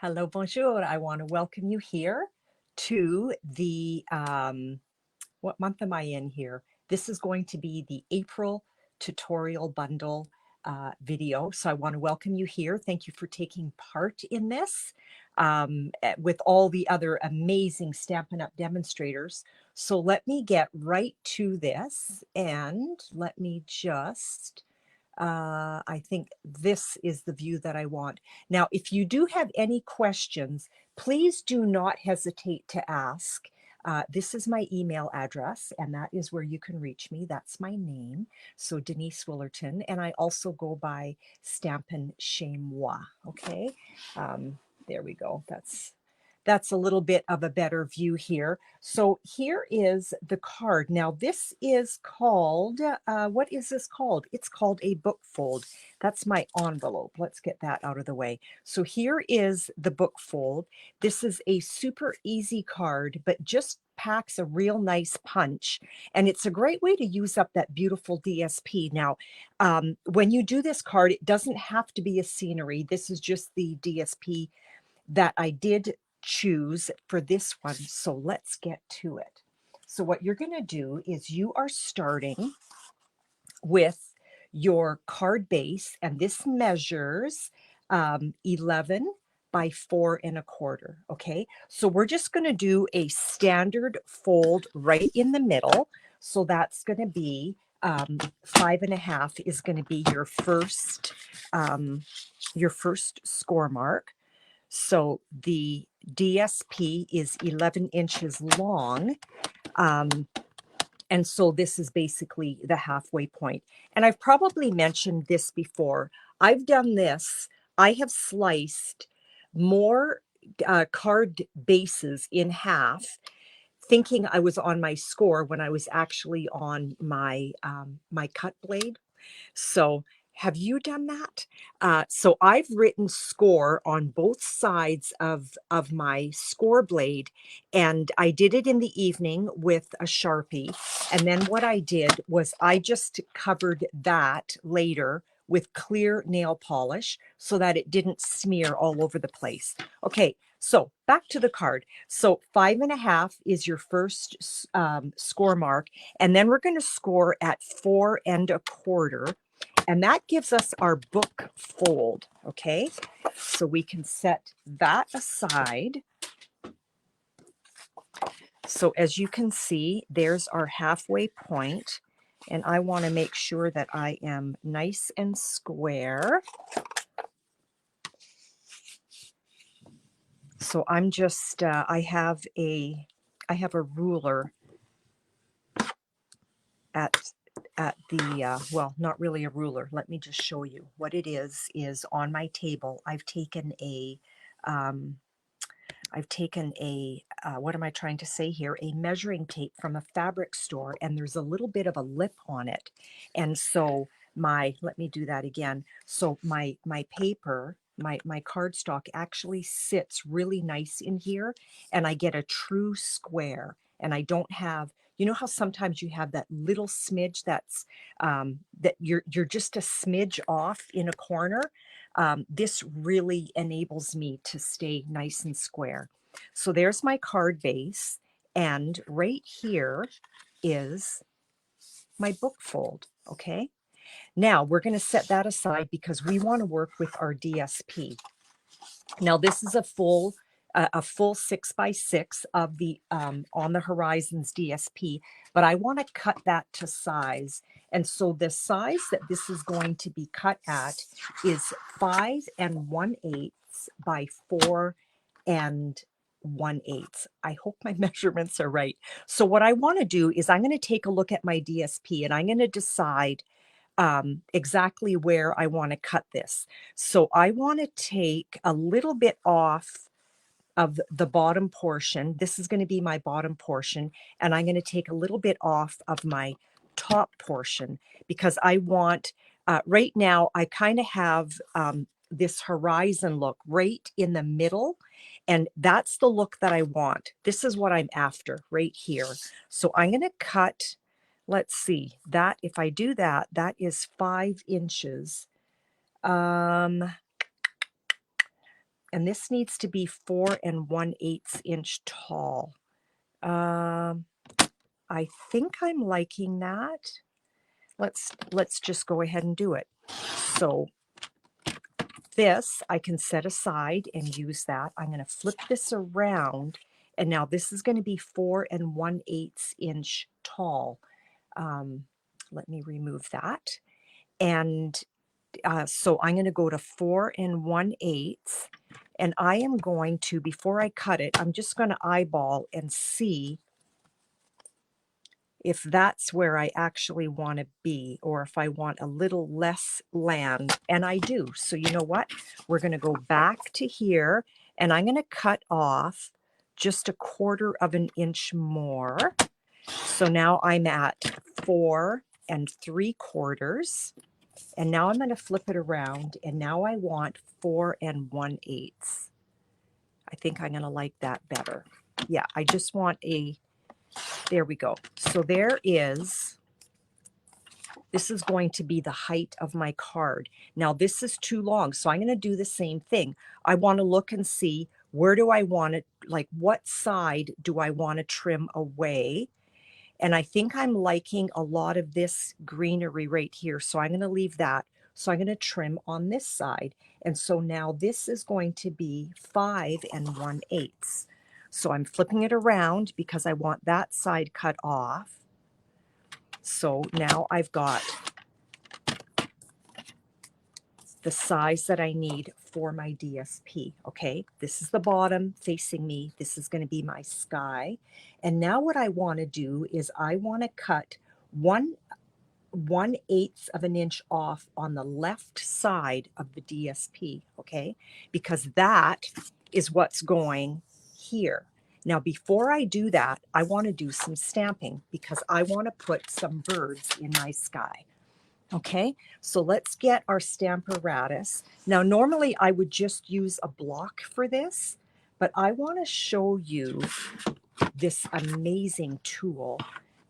Hello, bonjour. I want to welcome you here to the, what month am I in here? This is going to be the April tutorial bundle video. So I want to welcome you here. Thank you for taking part in this with all the other amazing Stampin' Up! Demonstrators. So let me get right to this and let me just I think this is the view that I want. Now, if you do have any questions, please do not hesitate to ask. This is my email address, and that is where you can reach me. That's my name. So Denise Willerton, and I also go by Stampin'chezmoi. Okay, there we go. That's a little bit of a better view here. So here is the card. Now this is called, what is this called? It's called a bookfold. That's my envelope. Let's get that out of the way. So here is the bookfold. This is a super easy card, but just packs a real nice punch. And it's a great way to use up that beautiful DSP. Now, when you do this card, it doesn't have to be a scenery. This is just the DSP that I did choose for this one. So let's get to it. So what you're going to do is you are starting with your card base, and this measures 11 by 4¼ okay? So we're just going to do a standard fold right in the middle. So that's going to be 5½ is going to be your first score mark. So the DSP is 11 inches long. And so this is basically the halfway point. And I've probably mentioned this before. I've done this. I have sliced more card bases in half, thinking I was on my score when I was actually on my my cut blade. So have you done that? So I've written score on both sides of my score blade, and I did it in the evening with a Sharpie. And then what I did was I just covered that later with clear nail polish so that it didn't smear all over the place. Okay, so back to the card. So 5½ is your first score mark, and then we're going to score at 4¼ and that gives us our book fold, okay? So we can set that aside. So as you can see, there's our halfway point, and I want to make sure that I am nice and square. So I'm just, I have a ruler at the, well, not really a ruler. Let me just show you what it is on my table. I've taken a, what am I trying to say here? A measuring tape from a fabric store, and there's a little bit of a lip on it. And so let me do that again. So my paper, my cardstock actually sits really nice in here, and I get a true square, and I don't have, you know how sometimes you have that little smidge that's that you're just a smidge off in a corner. This really enables me to stay nice and square. So there's my card base, and right here is my book fold, okay? Now we're going to set that aside because we want to work with our DSP. Now this is a full 6x6 of the On the Horizons DSP, but I want to cut that to size. And so the size that this is going to be cut at is 5⅛ by 4⅛. I hope my measurements are right. So what I want to do is I'm going to take a look at my DSP, and I'm going to decide exactly where I want to cut this. So I want to take a little bit off of the bottom portion. This is going to be my bottom portion, and I'm going to take a little bit off of my top portion because I want, right now, I kind of have this horizon look right in the middle, and that's the look that I want. This is what I'm after right here. So I'm going to cut, let's see, that if I do that, that is 5 inches. And this needs to be 4 1/8 inch tall. I think I'm liking that. Let's just go ahead and do it. So this I can set aside and use that. I'm going to flip this around, and now this is going to be 4 1/8 inch tall. Let me remove that. And so I'm going to go to 4 1/8, and I am going to, before I cut it, I'm just going to eyeball and see if that's where I actually want to be, or if I want a little less land, and I do. So you know what? We're going to go back to here, and I'm going to cut off just 1/4 inch more. So now I'm at 4 3/4. And now I'm going to flip it around, and now I want 4 1/8. I think I'm going to like that better. Yeah, I just want there we go. So this is going to be the height of my card. Now this is too long, so I'm going to do the same thing. I want to look and see, where do I want it, like what side do I want to trim away? And I think I'm liking a lot of this greenery right here. So I'm going to leave that. So I'm going to trim on this side. And so now this is going to be 5 1/8. So I'm flipping it around because I want that side cut off. So now I've got the size that I need for my DSP. Okay, this is the bottom facing me. This is going to be my sky. And now what I want to do is I want to cut 1 1/8 inch off on the left side of the DSP. Okay, because that is what's going here. Now, before I do that, I want to do some stamping because I want to put some birds in my sky. Okay, so let's get our Stamparatus. Now, normally I would just use a block for this, but I want to show you this amazing tool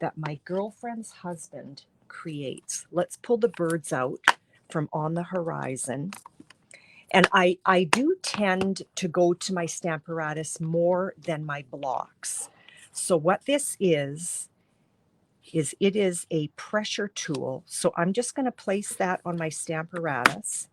that my girlfriend's husband creates. Let's pull the birds out from on the horizon. And I do tend to go to my Stamparatus more than my blocks. So what this is it is a pressure tool. So I'm just going to place that on my Stamparatus,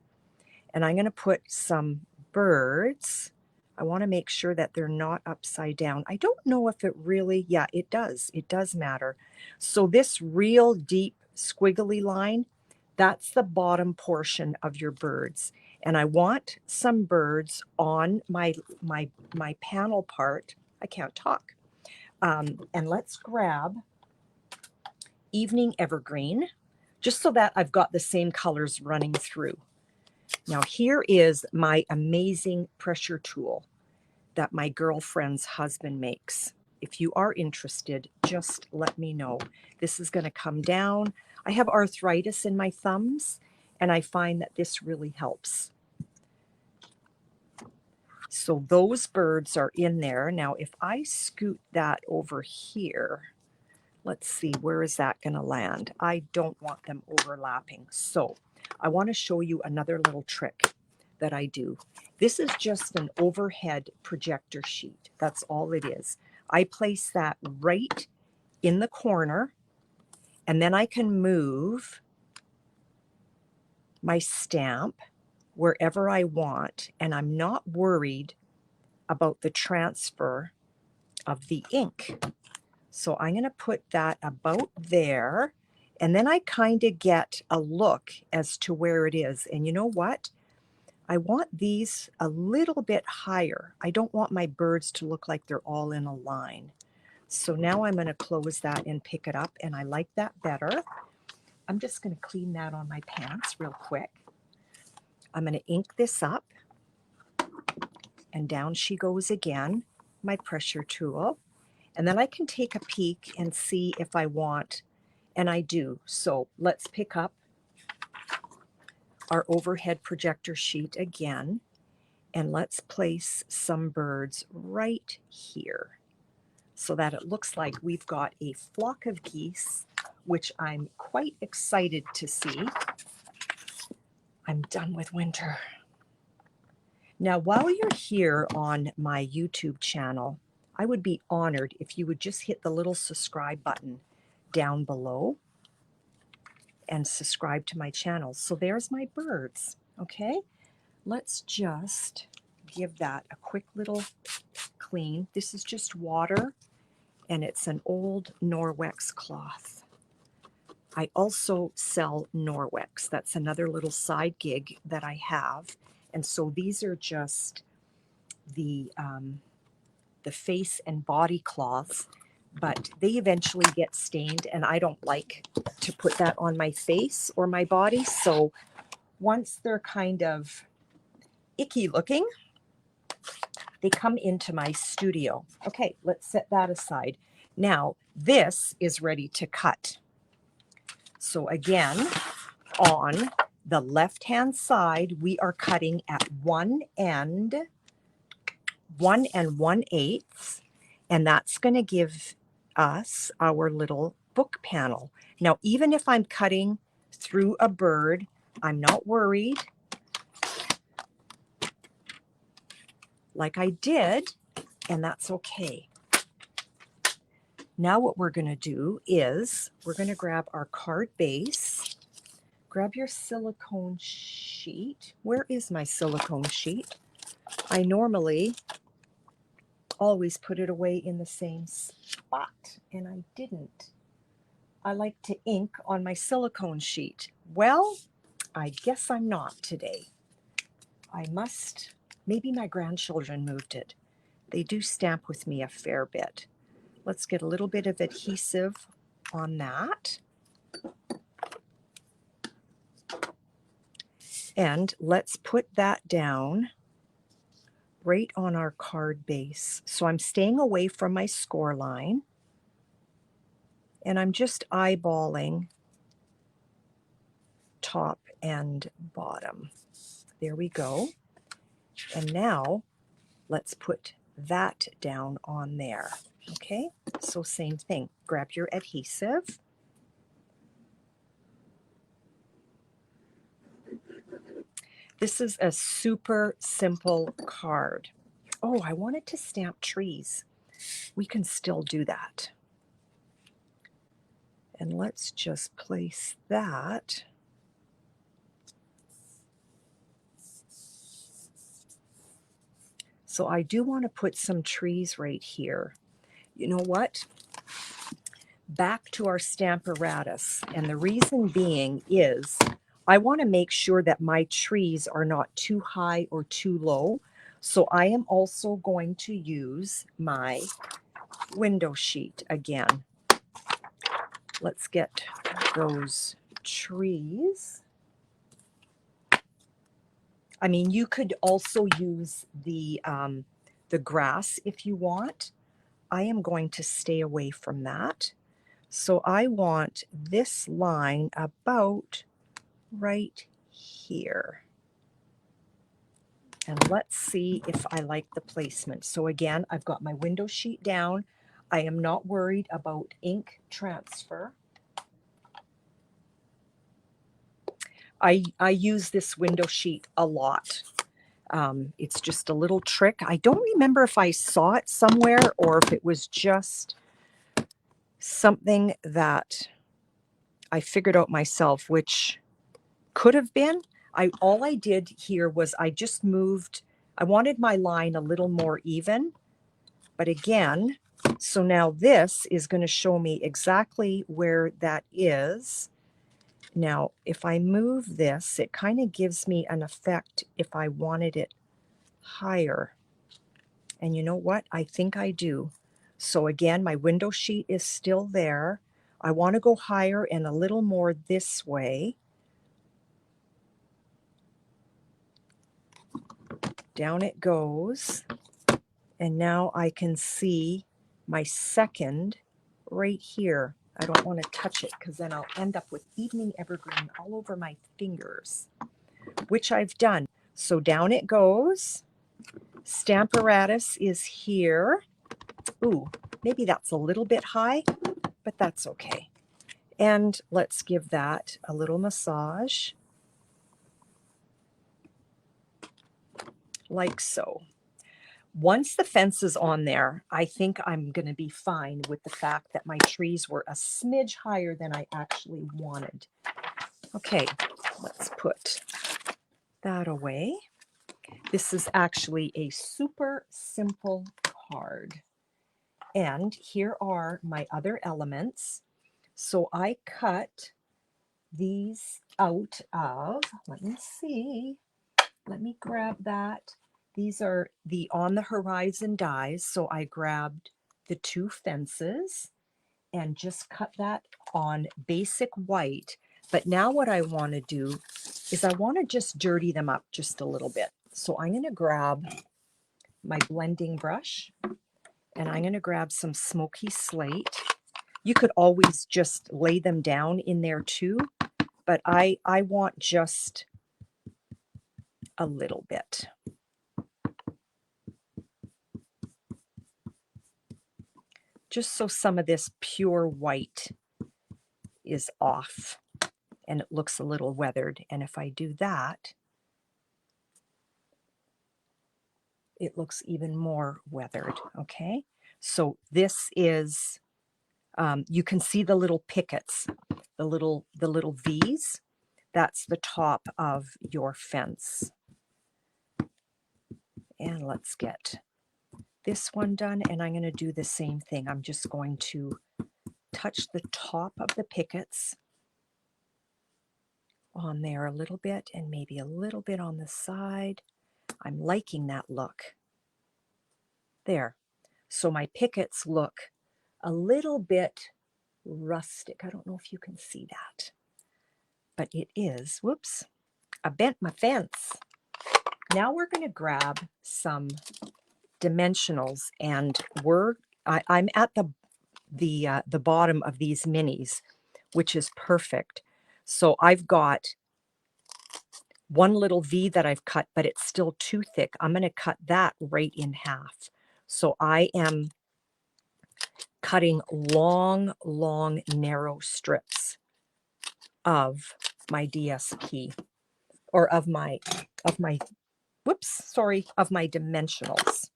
and I'm going to put some birds. I want to make sure that they're not upside down. I don't know if it really, yeah, it does. It does matter. So this real deep squiggly line, that's the bottom portion of your birds. And I want some birds on my panel part. I can't talk. And let's grab Evening Evergreen, just so that I've got the same colors running through. Now here is my amazing pressure tool that my girlfriend's husband makes. If you are interested, just let me know. This is going to come down. I have arthritis in my thumbs, and I find that this really helps. So those birds are in there. Now if I scoot that over here, let's see, where is that going to land? I don't want them overlapping. So I want to show you another little trick that I do. This is just an overhead projector sheet. That's all it is. I place that right in the corner, and then I can move my stamp wherever I want, and I'm not worried about the transfer of the ink. So I'm going to put that about there, and then I kind of get a look as to where it is. And you know what? I want these a little bit higher. I don't want my birds to look like they're all in a line. So now I'm going to close that and pick it up, and I like that better. I'm just going to clean that on my pants real quick. I'm going to ink this up, and down she goes again, my pressure tool. And then I can take a peek and see if I want, and I do. So let's pick up our overhead projector sheet again, and let's place some birds right here so that it looks like we've got a flock of geese, which I'm quite excited to see. I'm done with winter. Now, while you're here on my YouTube channel, I would be honored if you would just hit the little subscribe button down below and subscribe to my channel. So there's my birds, okay? Let's just give that a quick little clean. This is just water, and it's an old Norwex cloth. I also sell Norwex. That's another little side gig that I have. And so these are just the face and body cloths, but they eventually get stained, and I don't like to put that on my face or my body. So once they're kind of icky looking, they come into my studio. Okay, let's set that aside. Now, this is ready to cut. So again, on the left-hand side, we are cutting at 1 and 1/8, and that's going to give us our little book panel. Now, even if I'm cutting through a bird, I'm not worried. Like I did, and that's okay. Now what we're going to do is we're going to grab our card base. Grab your silicone sheet. Where is my silicone sheet? I normally always put it away in the same spot, and I didn't. I like to ink on my silicone sheet. Well, I guess I'm not today. I must, maybe my grandchildren moved it. They do stamp with me a fair bit. Let's get a little bit of adhesive on that. And let's put that down right on our card base. So I'm staying away from my score line, and I'm just eyeballing top and bottom. There we go. And now let's put that down on there. Okay, so same thing. Grab your adhesive. This is a super simple card. Oh, I wanted to stamp trees. We can still do that. And let's just place that. So I do want to put some trees right here. You know what? Back to our Stamparatus. And the reason being is I want to make sure that my trees are not too high or too low. So I am also going to use my window sheet again. Let's get those trees. I mean, you could also use the grass if you want. I am going to stay away from that. So I want this line about right here. And let's see if I like the placement. So again, I've got my window sheet down. I am not worried about ink transfer. I use this window sheet a lot. It's just a little trick. I don't remember if I saw it somewhere or if it was just something that I figured out myself, which could have been. All I did here was I just moved, I wanted my line a little more even, but again, so now this is going to show me exactly where that is. Now, if I move this, it kind of gives me an effect if I wanted it higher. And you know what? I think I do. So again, my window sheet is still there. I want to go higher and a little more this way. Down it goes. And now I can see my second right here. I don't want to touch it because then I'll end up with evening evergreen all over my fingers, which I've done. So down it goes. Stamparatus is here. Ooh, maybe that's a little bit high, but that's okay. And let's give that a little massage. like so. Once the fence is on there, I think I'm going to be fine with the fact that my trees were a smidge higher than I actually wanted. Okay, let's put that away. This is actually a super simple card. And here are my other elements. So I cut these out of, let me see, let me grab that. These are the On the Horizon dies. So I grabbed the two fences and just cut that on basic white. But now what I want to do is I want to just dirty them up just a little bit. So I'm going to grab my blending brush and I'm going to grab some smoky slate. You could always just lay them down in there too, but I want just a little bit. Just so some of this pure white is off and it looks a little weathered. And if I do that, it looks even more weathered, okay? So this is, you can see the little pickets, the little V's. That's the top of your fence. And let's get this one done, and I'm going to do the same thing. I'm just going to touch the top of the pickets on there a little bit and maybe a little bit on the side. I'm liking that look. There. So my pickets look a little bit rustic. I don't know if you can see that, but it is, whoops, I bent my fence. Now we're going to grab some dimensionals, and I'm at the bottom of these minis, which is perfect. So I've got one little V that I've cut, but it's still too thick. I'm going to cut that right in half. So I am cutting long, narrow strips of my DSP, or of my dimensionals.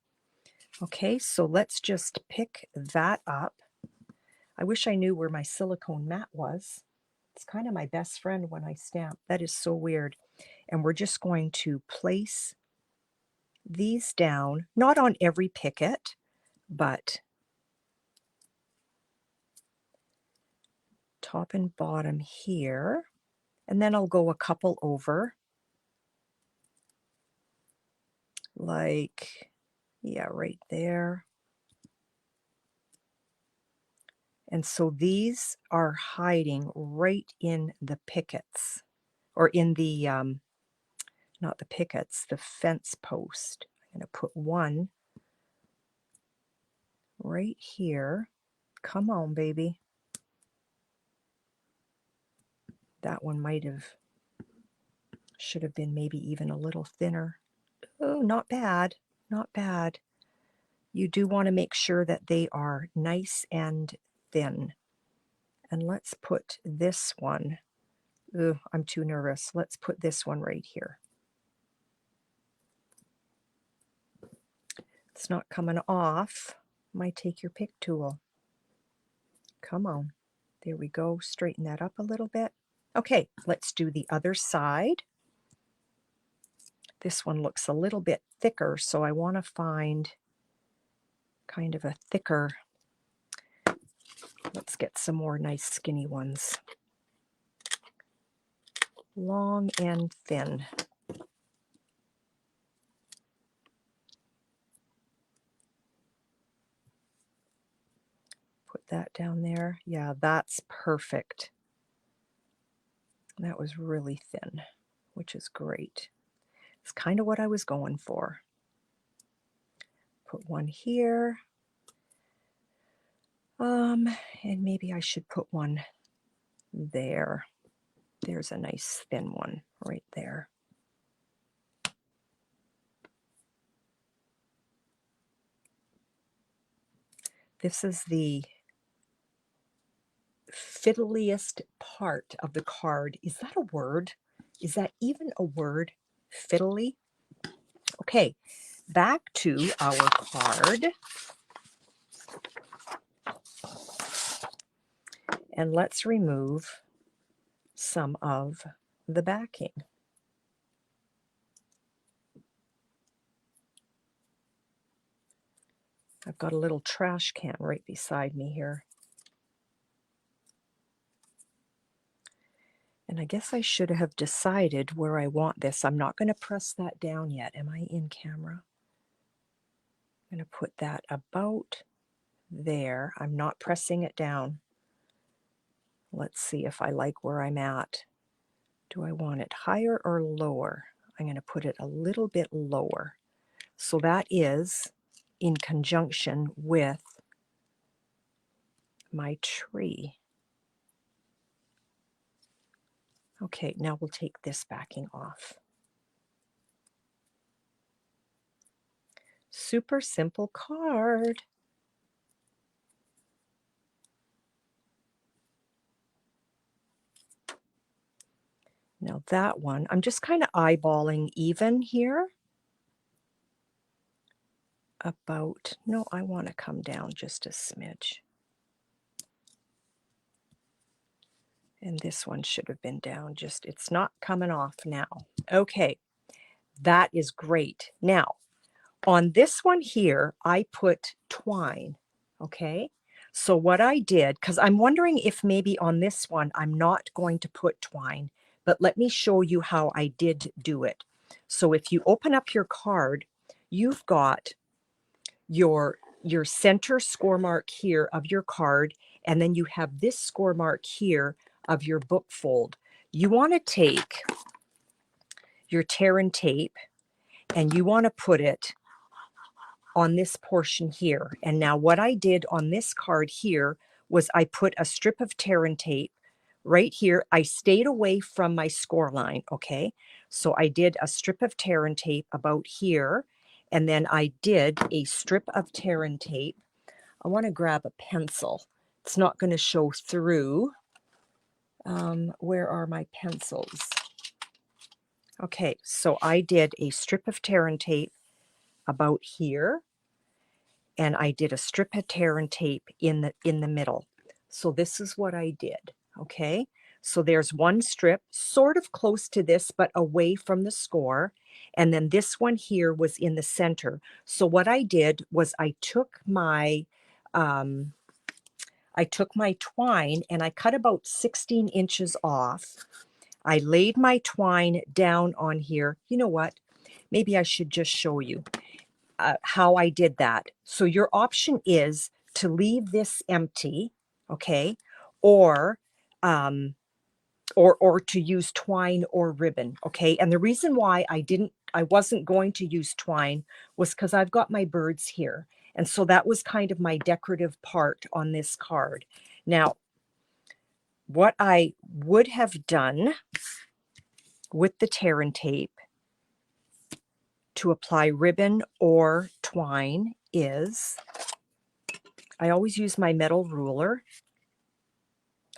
Okay, so let's just pick that up. I wish I knew where my silicone mat was. It's kind of my best friend when I stamp. That is so weird. And we're just going to place these down, not on every picket, but top and bottom here. And then I'll go a couple over, like, yeah, right there. And so these are hiding right in the pickets, or in the, not the pickets, the fence post. I'm going to put one right here. Come on, baby. That one should have been maybe even a little thinner. Oh, not bad, not bad. You do want to make sure that they are nice and thin. And let's put this one, oh, I'm too nervous. Let's put this one right here. It's not coming off. Might take your pick tool. Come on. There we go. Straighten that up a little bit. Okay, let's do the other side. This one looks a little bit thicker, so I want to find kind of a thicker. Let's get some more nice skinny ones. Long and thin. Put that down there. Yeah, that's perfect. That was really thin, which is great. It's kind of what I was going for. Put one here. And maybe I should put one there. There's a nice thin one right there. This is the fiddliest part of the card. Is that a word? Is that even a word? Fiddly? Okay, back to our card. And let's remove some of the backing. I've got a little trash can right beside me here. And I guess I should have decided where I want this. I'm not going to press that down yet. Am I in camera? I'm going to put that about there. I'm not pressing it down. Let's see if I like where I'm at. Do I want it higher or lower? I'm going to put it a little bit lower. So that is in conjunction with my tree. Okay, now we'll take this backing off. Super simple card. Now that one, I'm just kind of eyeballing even here. About, no, I want to come down just a smidge. And this one should have been down, just, it's not coming off now. Okay, that is great. Now, on this one here, I put twine, okay? So what I did, because I'm wondering if maybe on this one, I'm not going to put twine, but let me show you how I did do it. So if you open up your card, you've got your center score mark here of your card, and then you have this score mark here of your book fold. You want to take your tear and tape and you want to put it on this portion here. And now what I did on this card here was I put a strip of tear and tape right here. I stayed away from my score line, okay? So I did a strip of tear and tape about here, and then I did a strip of tear and tape. I want to grab a pencil. It's not going to show through. Where are my pencils? Okay, so I did a strip of tear and tape about here, and I did a strip of tear and tape in the middle. So this is what I did, okay? So there's one strip sort of close to this, but away from the score. And then this one here was in the center. So what I did was I took my twine and I cut about 16 inches off. I laid my twine down on here. You know what? Maybe I should just show you how I did that. So your option is to leave this empty, okay, or to use twine or ribbon, okay. And the reason why I wasn't going to use twine was because I've got my birds here, and so that was kind of my decorative part on this card. Now, what I would have done with the tear and tape to apply ribbon or twine is I always use my metal ruler.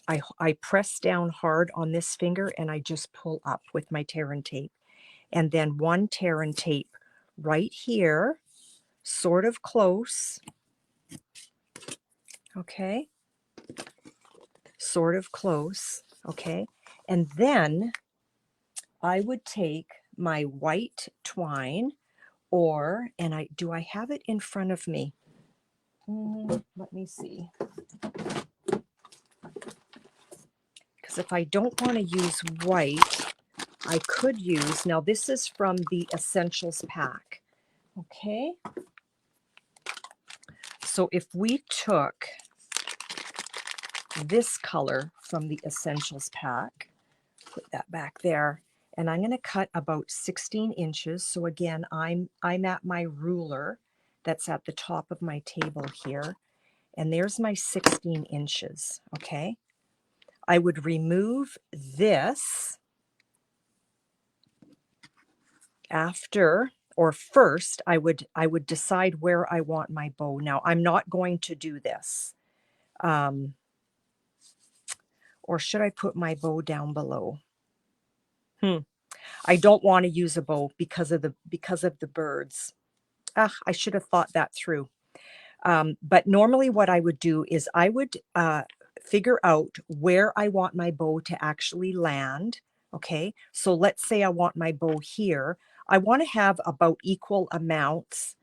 I press down hard on this finger and I just pull up with my tear and tape. And then one tear and tape right here, sort of close. Okay. Sort of close. Okay. And then I would take my white twine do I have it in front of me? Let me see. Because if I don't want to use white, I could use, now this is from the Essentials pack. Okay. So if we took this color from the Essentials pack, put that back there, and I'm going to cut about 16 inches. So again, I'm at my ruler that's at the top of my table here, and there's my 16 inches, okay? I would remove this after, or first, I would decide where I want my bow. Now, I'm not going to do this. Or should I put my bow down below? I don't want to use a bow because of the birds. Ah, I should have thought that through. But normally what I would do is I would figure out where I want my bow to actually land. Okay, so let's say I want my bow here. I want to have about equal amounts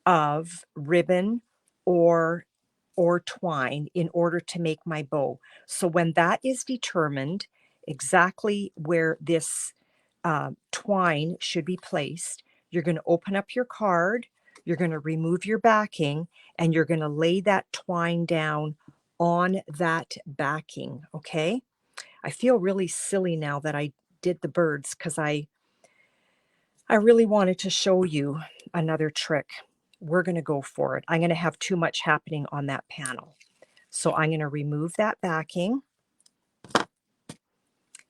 of ribbon or twine in order to make my bow. So when that is determined, exactly where this twine should be placed, you're going to open up your card, you're going to remove your backing, and you're going to lay that twine down on that backing, okay? I feel really silly now that I did the birds because I really wanted to show you another trick. We're going to go for it. I'm going to have too much happening on that panel. So I'm going to remove that backing.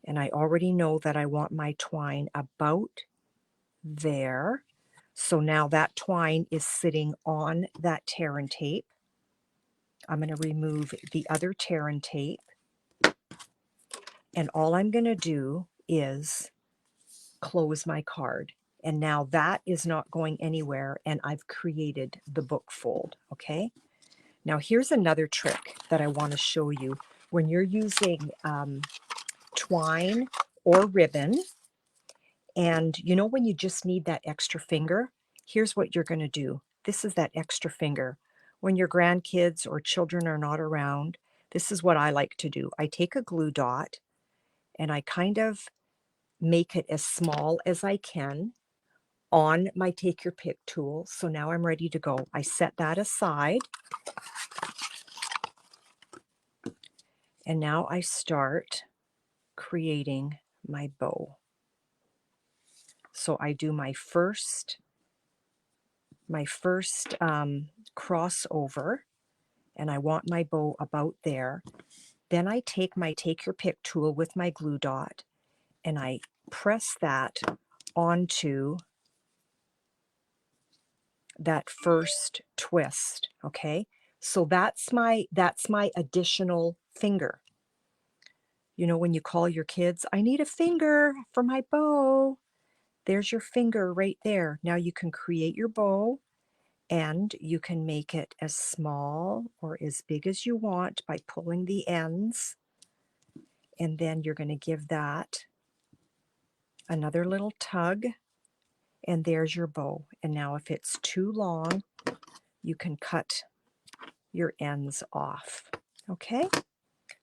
And I already know that I want my twine about there. So now that twine is sitting on that tear and tape. I'm going to remove the other tear and tape. And all I'm going to do is close my card. And now that is not going anywhere, and I've created the book fold, okay? Now here's another trick that I want to show you. When you're using twine or ribbon, and you know when you just need that extra finger, here's what you're going to do. This is that extra finger. When your grandkids or children are not around, this is what I like to do. I take a glue dot and I kind of make it as small as I can on my take your pick tool. So now I'm ready to go. I set that aside. And now I start creating my bow. So I do my first crossover, and I want my bow about there. Then I take my take your pick tool with my glue dot and I press that onto that first twist, okay? So that's my additional finger. You know, when you call your kids, I need a finger for my bow. There's your finger right there. Now you can create your bow and you can make it as small or as big as you want by pulling the ends. And then you're going to give that another little tug, and there's your bow. And now if it's too long, you can cut your ends off. Okay?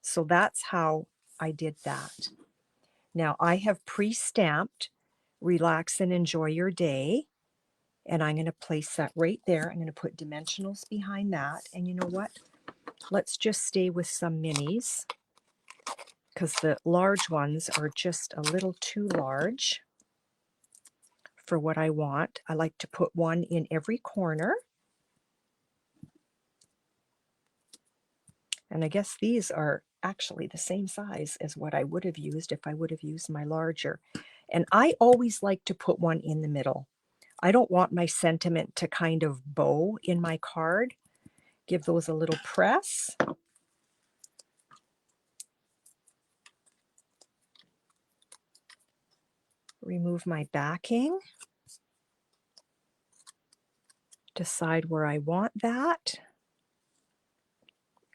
So that's how I did that. Now I have pre-stamped Relax and Enjoy Your Day. And I'm going to place that right there. I'm going to put dimensionals behind that. And you know what? Let's just stay with some minis because the large ones are just a little too large for what I want. I like to put one in every corner. And I guess these are actually the same size as what I would have used if I would have used my larger. And I always like to put one in the middle. I don't want my sentiment to kind of bow in my card. Give those a little press. Remove my backing. Decide where I want that.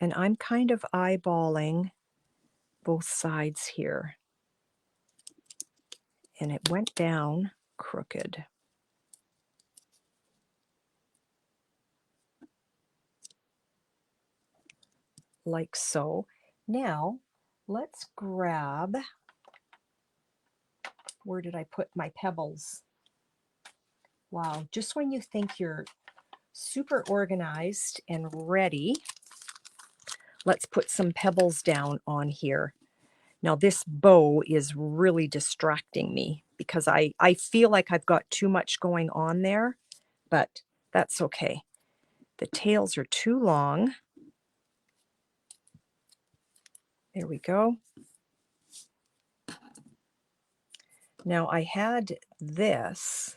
And I'm kind of eyeballing both sides here. And it went down crooked. Like so. Now, let's grab, where did I put my pebbles? Wow, just when you think you're super organized and ready, let's put some pebbles down on here. Now this bow is really distracting me because I feel like I've got too much going on there, but that's okay. The tails are too long. There we go. Now I had this.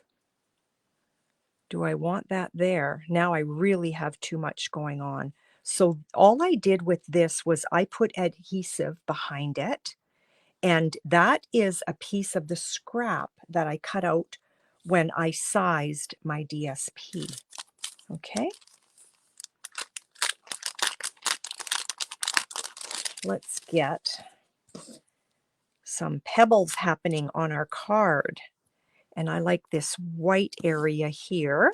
Do I want that there? Now I really have too much going on. So all I did with this was I put adhesive behind it, And that is a piece of the scrap that I cut out when I sized my DSP. Okay. Let's get some pebbles happening on our card. And I like this white area here.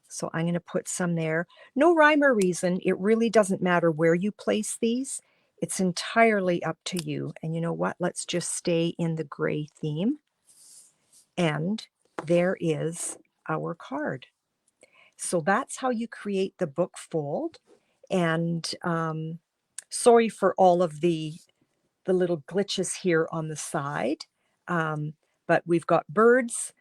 So I'm going to put some there. No rhyme or reason. It really doesn't matter where you place these. It's entirely up to you. And you know what? Let's just stay in the gray theme. And there is our card. So that's how you create the book fold. And sorry for all of the little glitches here on the side. But we've got birds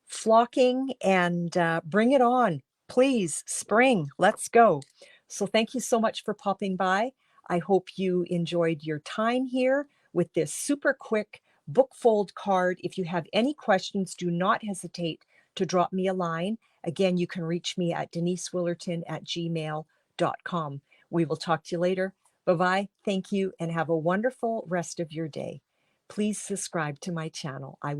flocking, and bring it on. Please, spring, let's go. So thank you so much for popping by. I hope you enjoyed your time here with this super quick book fold card. If you have any questions, do not hesitate to drop me a line. Again, you can reach me at denisewillerton@gmail.com. We will talk to you later. Bye-bye. Thank you, and have a wonderful rest of your day. Please subscribe to my channel. I would